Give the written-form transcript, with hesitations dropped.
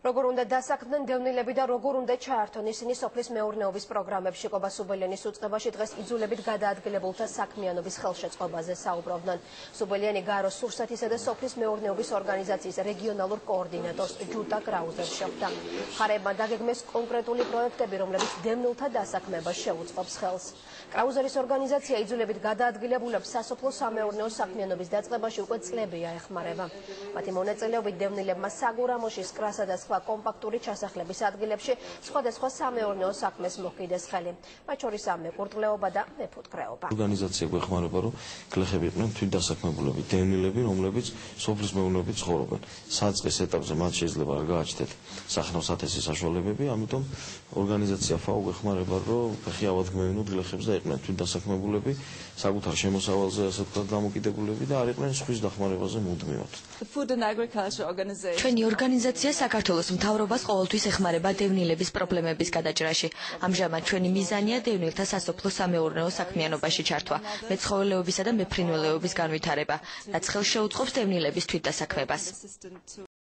როგორ უნდა დასაქმდნენ დევნილები და როგორ უნდა ჩაართონ ისინი სოფლის მეურნეობის პროგრამებში. კობა სუბელიანის უწყებაში დღეს იძულებით გადაადგილებულთა საქმიანობის ხელშეწყობაზე საუბრობდნენ. სუბელიანი გააროს სურსათისა და სოფლის მეურნეობის ორგანიზაციის რეგიონალურ კოორდინატორს ჯუტა კრაუზერს შეხვდა. მხარეებმა დაგეგმეს კონკრეტული პროექტები, რომლებიც დევნილთა დასაქმებას შეუწყობს ხელს. კრაუზერის ორგანიზაცია იძულებით გადაადგილებულებს სასოფლო სამეურნეო საქმიანობის დაწყებაში უკვე წლებია ეხმარება. მათი მონაწილეობით დევნილებმა საგურამოში, სკრასა და სხვა კომპაქტური ჩასახლების ადგილებში სხვადასხვა სამეურნეო საქმეს მოჰკიდეს ხელი. მათ შორის მეკურთხლეობა და მეფუტკრეობა. ორგანიზაცია გვეხმარება, რომ გლეხები იყვნენ თვითდასაქმებულები, დევნილები, რომლებიც სოფლის მეურნეობით ცხოვრობენ. საწყის ეტაპზე მათ შეიძლება არ გააჩნდეთ სახნავს ათესის საშუალებები, ამიტომ ორგანიზაცია FAO გვეხმარება, რომ ფეხი ავადგმევინოთ გლეხებს და იყვნენ თვითდასაქმებულები, საკუთარ შემოსავალზე ასე ვთქვათ დამოკიდებულები და არ იყვნენ სხვის დახმარებაზე მუდმივად. ჩვენი ორგანიზაცია საქართველოს მთავრობას ყოველთვის ეხმარება დევნილების პრობლემების გადაჭრაში. ამჟამად ჩვენი მიზანია დევნილთა სასოფლო სამეურნეო საქმიანობაში ჩართვა, მეცხოველეობისა და მეფრინველეობის განვითარება, რაც ხელს შეუწყობს დევნილების თვითდასაქმებას.